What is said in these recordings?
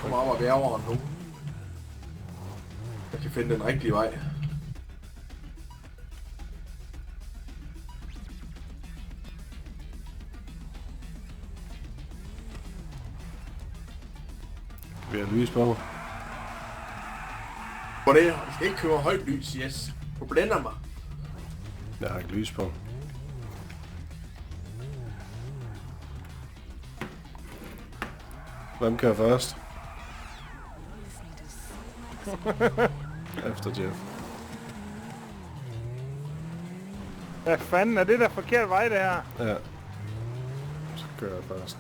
kommer op og bjergeren nu. Jeg kan finde den rigtige vej. Vi har lys på. Hvor det er, jeg skal ikke køre højt lys, yes. Du blænder mig. Jeg har ikke lys på. Hvem kører først? Efter Jeff. Hvad fanden er det der forkert vej, det her? Ja. Så kører jeg først.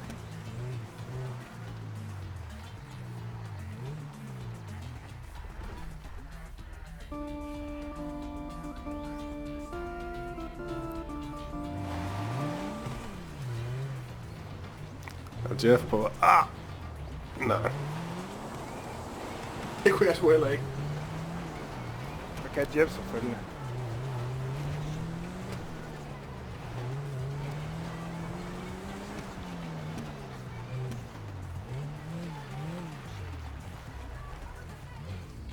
Og Jeff på... Ah! Nej. Det kunne jeg sgu heller ikke. Så kan Jeff selvfølgelig.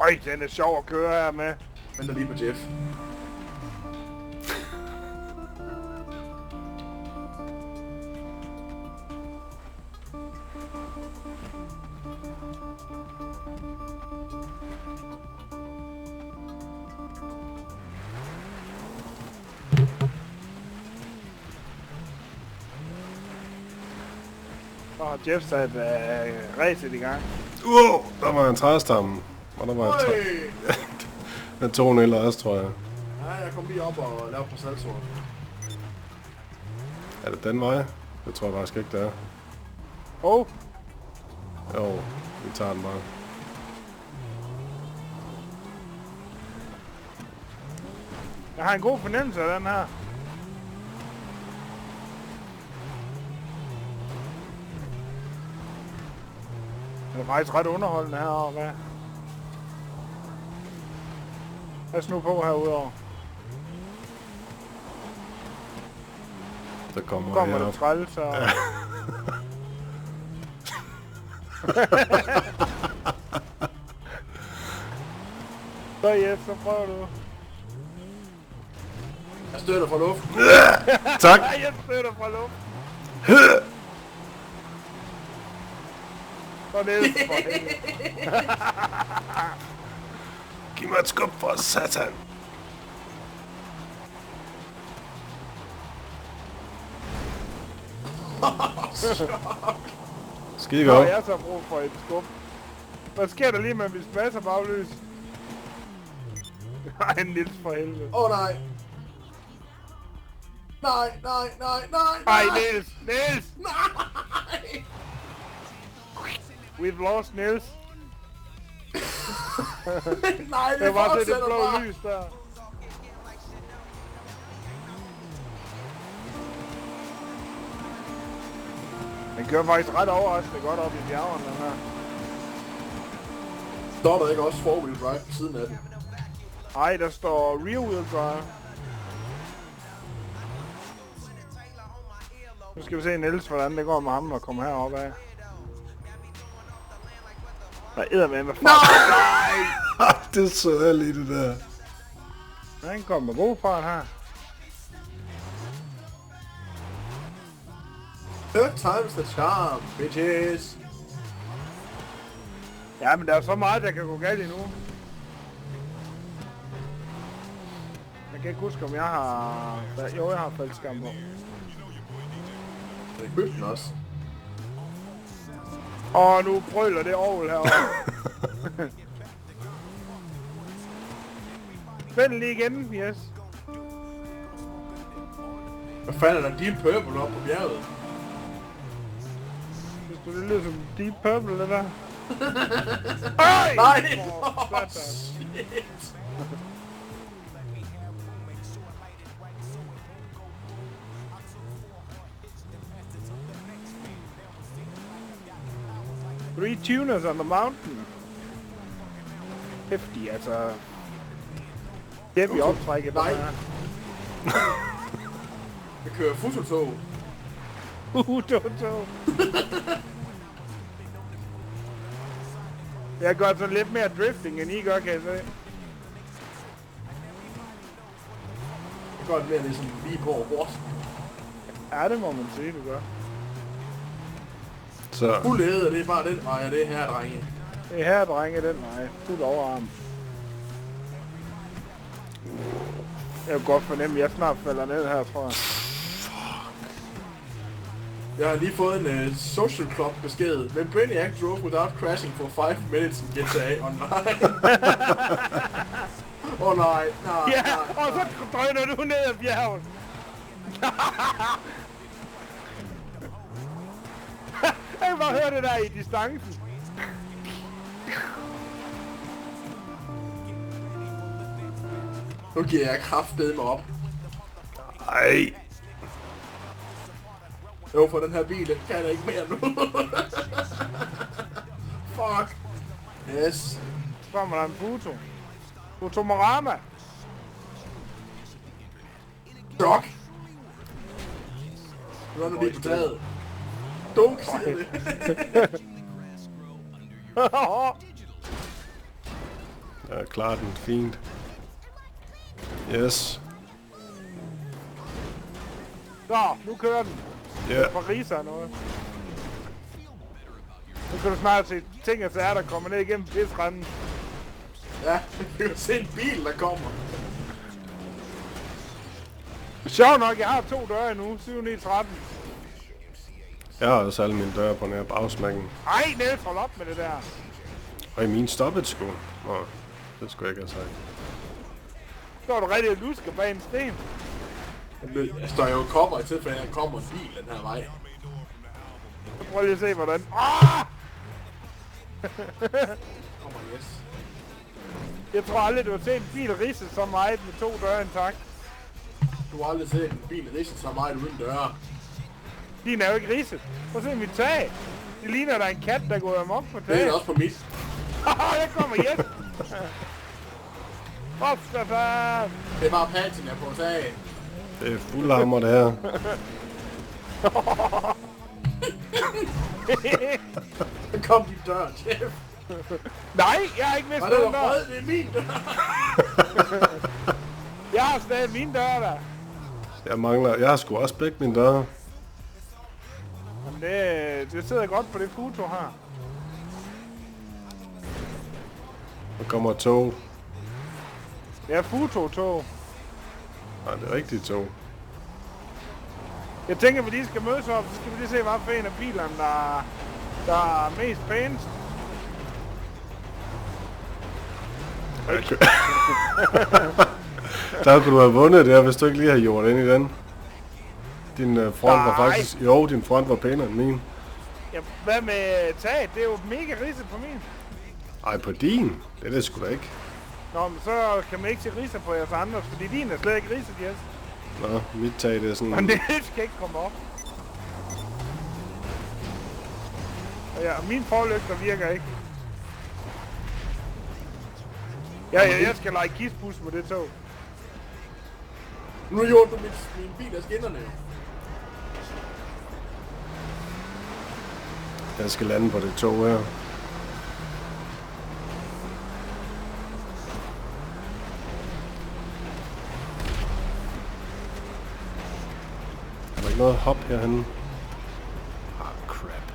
Øj, den er sjov at køre her med. Venter lige på Jeff. Og Jeff sat racet i gang. Wow! Der var en træstamme. Og der var en tog en eller også, tror jeg. Ja, jeg kom lige op og lavede på salgsord. Er det den vej? Det tror jeg faktisk ikke, det er. Oh, Jo, vi tager den bare. jeg har en god fornemmelse af den her. Det er faktisk ret underholdende herovre, hvad? Pas nu på herudover. Der kommer, Kommer jeg der op. træls og... Så Jeff, så prøver du. Jeg støtter fra luften. Tak! Ej, jeg støtter fra luft. Så ned for helvede. Giv mig et skub for satan! Skide Så har godt. jeg så brug for et skub. Hvad sker der lige med mit masser baglys? Ej, Niels for helvede. Åh nej. Nej, nej, nej, nej, Ej, nej. Niels! Niels! Nej. We've lost Niels. Nej, Det var til det fortsætter blå bare. lys der. Den kører faktisk ret overraskende godt op i bjergene, den her. Står der ikke også four-wheel drive på siden af den? Ej, der står rear wheel drive. Nu skal vi se Niels, hvordan det går med ham, og komme heroppe af. Hvad æder med fart? Nej! Det så jeg lige det der. Han kommer med god fart her. Third time's the charm, bitches. Ja, men der er så meget, der kan gå galt endnu. Jeg kan ikke huske, om jeg har... Jo, jeg har faldskærm på. Jeg købte den også. Og nu brøler det orgel herovre. Spænd lige igen, yes. Hvad fanden er der Deep Purple oppe på bjerget? Synes du, det lyder som Deep Purple, det der? Ej! Nej! For Oh, satan. shit! Three tuners on the mountain. Hæftig, altså. Det er vi optrækket. Nej. Jeg kører fototog. Toto. Jeg gør så lidt mere drifting, end I gør, kan jeg se. Det er godt mere ligesom lige på hårdt. Ja, det må man sige, du gør. Så Fuld æde, det er bare den vej, og det er her, drenge. Det er her, drenge, den vej. Fuld overarm. Jeg kan godt fornemme, at jeg snart falder ned her, tror jeg. Jeg har lige fået en social club besked. When Brainiac drove without crashing for 5 minutes in GTA Online. Åh nej, nej, Ja, nej, og så drøner du ned ad bjerget. Jeg kan bare høre det der i distancen. Nu giver jeg kraftedeme op. ej. Jo, for den her bil, den kan jeg ikke mere nu. Fuck. Yes. Så kommer der en foto. Fotomorama. Dog. Nu er den lige på taget. Dunk, siger det. Jeg klarer den fint. Yes. Så, nu kører den. Ja. Paris og noget. Nu kan du snart se ting og sager, der kommer ned igennem pisranden. Ja, vi kan se en bil, der kommer. Sjovt nok, jeg har 2 døre nu. 7, 9, 13. Jeg har også alle mine døre på nær bagsmækken. Ej, Niels, hold op med det der. Og i min stoppet sgu. Nå, det skulle jeg ikke have sagt. Så er du rigtig lusker bag en sten. Jeg står jo kopper i tilfælde, at der kommer en bil den her vej. Så prøv lige at se, hvordan... Kommer, yes. Jeg tror aldrig, du har set en bil ridse så meget med 2 døre intakt. Du har aldrig set en bil ridse så meget uden døre. Din er jo ikke ridset. Prøv at se mit tag. Det ligner, der er en kat, der går amok på Det er taget. også på mit. Jeg kommer hjem. Opstafan. Det er bare patina på taget. Det er fuldhammer det her. Så kom din dør, Jeff. Nej, jeg har ikke mistet Og det den var dør. fred, det er min dør. Jeg har stadig min dør der. Jeg har sgu også begge mine døre. Jamen det sidder godt på det foto her. Der kommer tog. Ja, foto-tog. Nej, det er rigtigt tog. Jeg tænker, vi lige skal mødes op, så skal vi lige se, hvad for en af bilerne, der er mest pænest. Der kunne du have vundet der, hvis du ikke lige havde gjort ind i den. Din front var faktisk... Jo, din front var pænere end min. Ja, hvad med taget? Det er jo mega ridset på min. Ej, på din? Det er det sgu da ikke. Nå, men så kan man ikke se ridser på jeres andres, fordi din er slet ikke ridset, yes. Nå, mit tag det er sådan... Men det skal ikke komme op. Og ja, min forlygter virker ikke. Ja, jeg skal lege kispus med det tog. Nu gjorde du min bil af skinnerne. Jeg skal lande på det tog her. Der er ikke noget hop herhenne. Crap.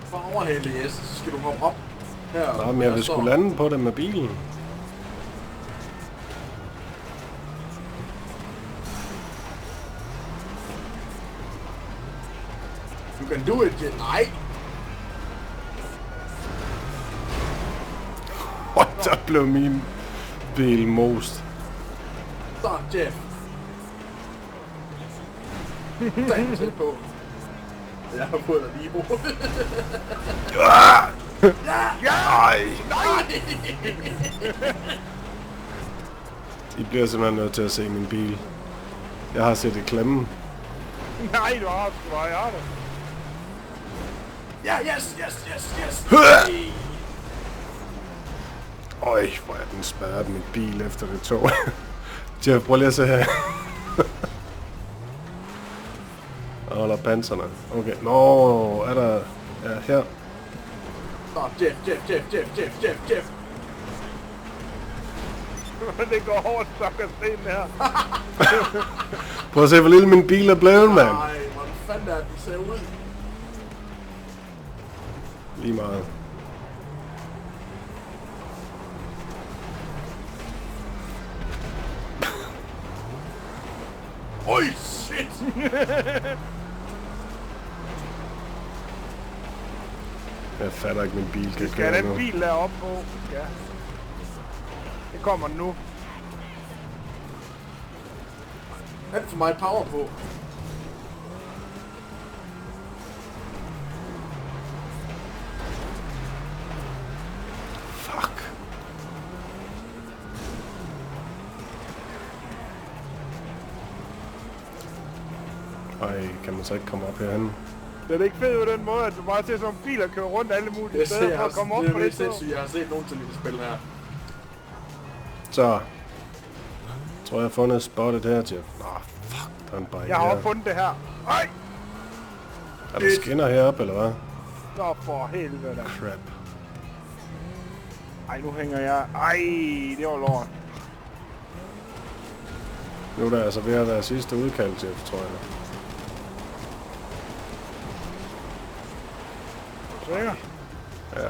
For overhælde, yes, så skal du hoppe op her. Nå, men jeg vil sgu lande på det med bilen. You can do it, Jeff. Nej. Og der blev min bil most. Så, Jeff. Stand tæt på. Jeg har fået dig lige i hovedet. Ej! Nej! I bliver simpelthen nødt til at se min bil. Jeg har set det klemme. Nej, du har sgu bare det. Ja, yes. Øj, hvor er den smadret min bil efter det tog. Jeff, prøv lige at se her. Åh, der er panserne. Okay, nå, er der... Ja, her. Nå, Jeff. Det går hårdt sokker sten her. Prøv at se, hvor lille min bil er blevet, mand. Nej, hvordan fanden er den ser ud? Lige meget. Oj, shit! Jeg fatter ikke, min bil kan Vi skal køre have nu. den bil deroppe på. Ja. Det kommer nu. Alt for meget power på. Fuck. Ej, kan man så ikke komme op herhen? Det er ikke fedt på den måde, at du bare ser sådan nogle biler køre rundt alle mulige Det steder for at komme op på det tog. sindssygt. Jeg har set nogen til det spil her. Så. Jeg tror, jeg har fundet spottet her, Jeff. Nå, fuck, der er en barriere. Jeg har også fundet det her. Ej! Er der skinner heroppe, eller hvad? Så for helvede da. Crap. Ej, nu hænger jeg. Ej, det var lort. Nu er der altså ved at være sidste udkald, Jeff, tror jeg. Sikker? Ja.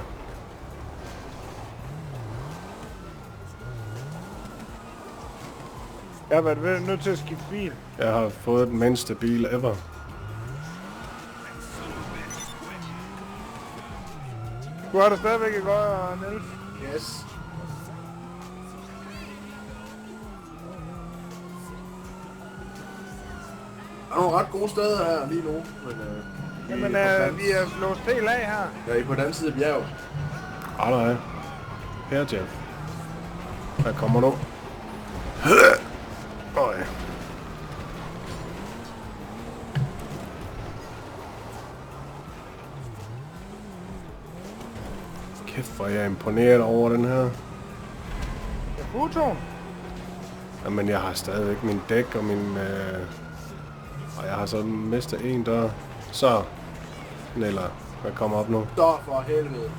Jeg har været nødt til at skifte bil. Jeg har fået den mindste bil ever. Du har det stadigvæk ikke godt, Niels. Yes. Der er nogle ret gode steder her lige nu, men Jamen, vi er låst helt af her. jeg er på den anden side af bjerget. Nej. Her, Jeff. Der kommer nu. Øj. Kæft, hvor jeg er imponeret over den her. Det er fotoen. Jamen, jeg har stadigvæk min dæk og min... Og jeg har så mistet en dør. Så, Neller, hvad kommer op nu? Stop for helvede.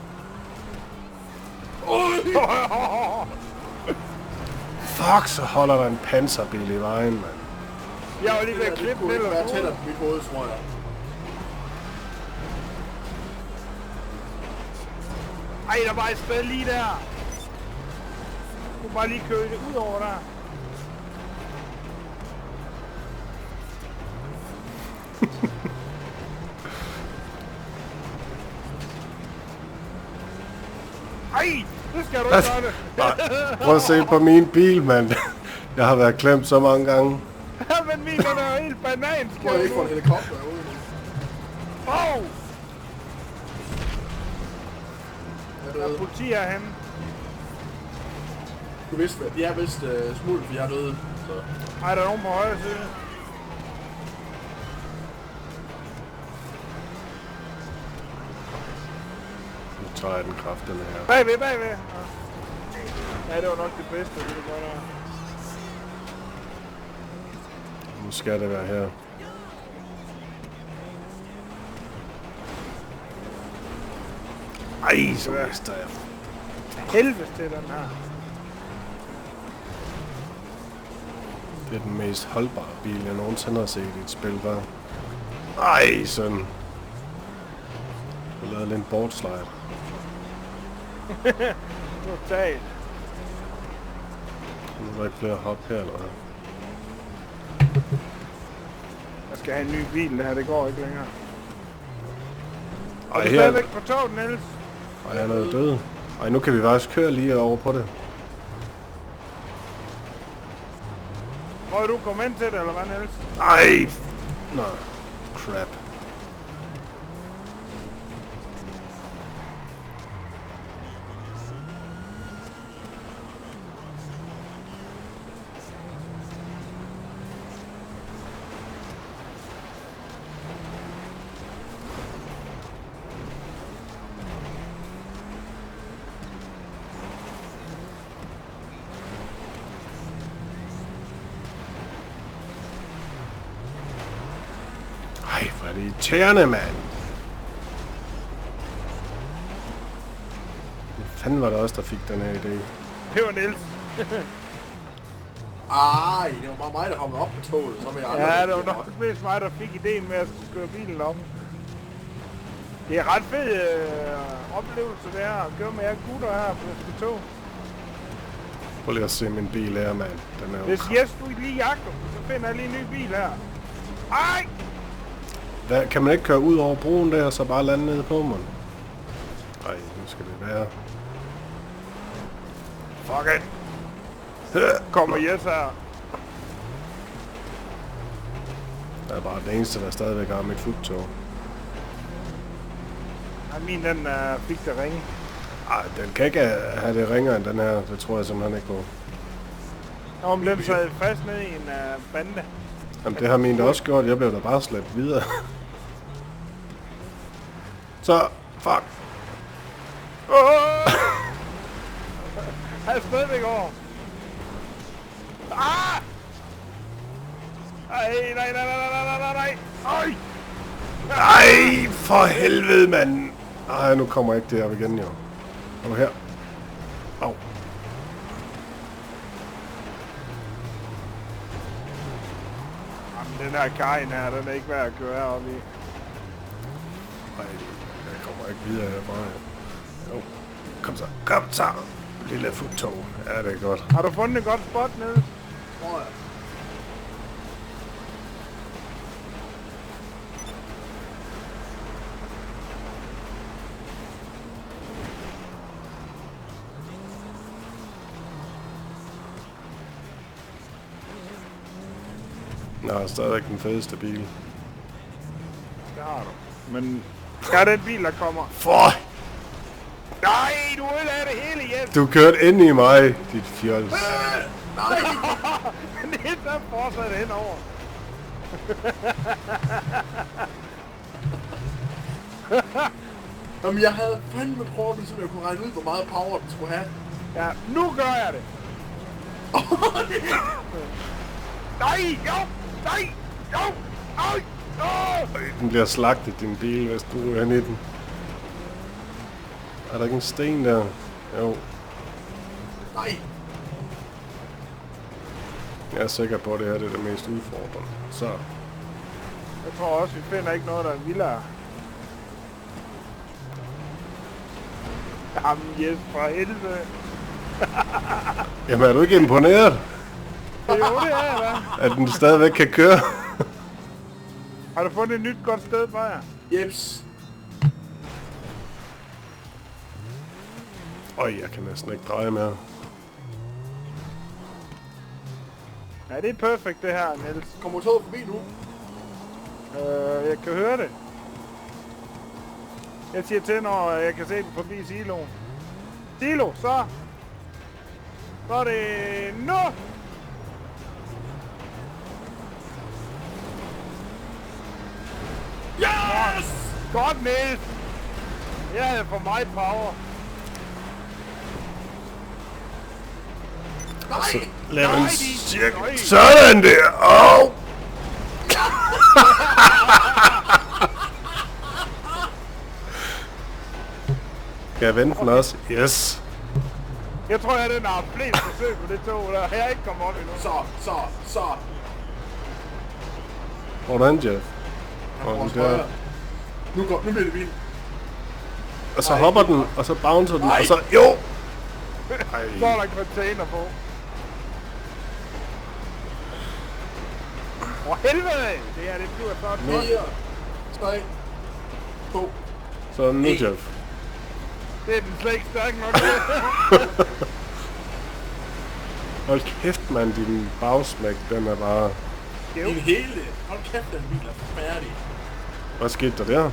Fuck, så holder der en panserbil i vejen, mand. Jeg var lige ved Det at klippe kunne ikke Niels. være tættere på mit hoved, tror jeg. Ej, der var et sted lige der. Du kunne bare lige køre det ud over der. Ej, det skal du ikke gøre det. Prøv at se på min bil, mand. Jeg har været klemt så mange gange. Men min er jo helt bananskæv Må jeg ikke få en nu. helikopter herude nu? Åh, Jeg der er døde. politi herhenne. Du vidste, de er vist smult, for jeg er døde. Så. Ej, der er nogen på højre side. Nu tager jeg den kraft, den her. Bagved. Ja, det var nok det bedste, det gør der. Nu skal det være her. Ej, så mister jeg. Helvede til den her. Det er den mest holdbare bil, jeg nogensinde har set i et spil, var. Ej, sådan. Jeg lavede lidt en boardslide. Totalt. Nu er der ikke flere hop her, eller hvad? Jeg skal have en ny bil, det her, det går ikke længere. Og Ej, du er her. stadigvæk på toget, Niels. Ej, jeg er noget død. Ej, nu kan vi faktisk køre lige over på det. Må du komme ind til det, eller hvad, Niels? Ej! Nå, crap. er det irriterende, mand. Hvad fanden var det også, der fik den her idé? Det var Niels. Ej, det var bare mig, der hoppede op på toget, så vil jeg aldrig... Ja, det var nok mest mig, der fik ideen med at køre bilen om. Det er ret fed oplevelse, det her. At køre med jer gutter her på det tog. Prøv lige at se min bil her, mand. Den er jo... Hvis Jes du lige jagter, så finder jeg lige en ny bil her. Ej! Hvad, kan man ikke køre ud over broen der, og så bare lande nede på mig? Ej, nu skal det være. Fuck it. Kommer Jes her. Det er bare det eneste, der stadigvæk har mit futtog. Ja, min den fik det ringe. Ej, den kan ikke have det ringere end den her. Det tror jeg simpelthen ikke på. Nå, men den sad fast ned i en bande. Jamen, det har min da også gjort. Jeg blev da bare slæbt videre. Så, fuck. Han er stadigvæk over. Ah! Ej, nej. Ej! Ej, for helvede, mand. Ej, nu kommer jeg ikke derop igen, jo. Og her. Au. Jamen, den her kajen her, den er ikke værd at køre heroppe i. Ej, jeg kommer ikke videre herfra. Jo. Kom så. Lille futtog. Ja, det er godt. Har du fundet et godt spot nede? Tror jeg. Nå, stadigvæk den fedeste bil. Det har du. Men skal den bil, der kommer? For! Nej, du ødelagde det hele, Jes! Du kørte ind i mig, dit fjols. Nej! Niels, der fortsatte henover. Jamen, jeg havde fandme prøvet, så jeg kunne regne ud, hvor meget power den skulle have. Ja, nu gør jeg det. Nej, jo! Nej! Jo! Ej! Den bliver slagtet, din bil, hvis du er inde i den. Er der ikke en sten der? Jo. Nej! Jeg er sikker på, at det her det er det mest udfordrende. Så. Jeg tror også, vi finder ikke noget, der er vildere. Jamen, Jes, for helvede. Jamen, er du ikke imponeret? Jo, det er jeg da. At den stadigvæk kan køre? Har du fundet et nyt godt sted, Bajer? Jeps. Øj, jeg kan næsten ikke dreje mere. Ja, det er perfekt det her, Niels. Kommer toget forbi nu? Jeg kan høre det. Jeg siger til, når jeg kan se den forbi siloen. Silo, så er det nu! Yes! Godt, Niels! Jeg havde for meget power. Så lav en nej, cirkel. nej. Sådan der! Åh! Kan jeg vente den også? Yes! Jeg tror, jeg den har flest forsøg på det tog, der jeg er ikke kommet op endnu. Så. Hvordan, Jeff? Han Og får den der. højre. Nu bliver det vildt. Og så hopper den, og så bouncer den, Nej. og så... Jo! Så er der en container på. Helvede! Det her, det bliver flot. 4, 3, 2. Så nu, Jeff. Det er den slet ikke stærk nok. Hold kæft, mand, din bagsmæk, den er bare... En hele. Hold kæft, den bil er færdig. Hvad skete der der?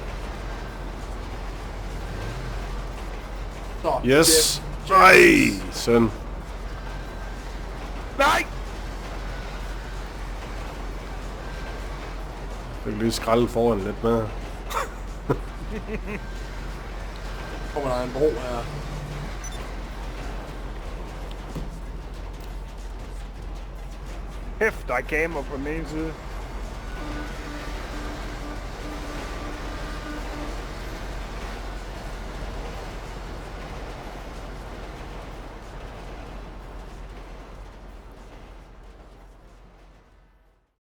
Så, Yes! Jeff. Nej, søn. Nej! Jeg kan lige skralde foran lidt mere. Kommer der en bro her. Hæft, der er kamera på den ene side.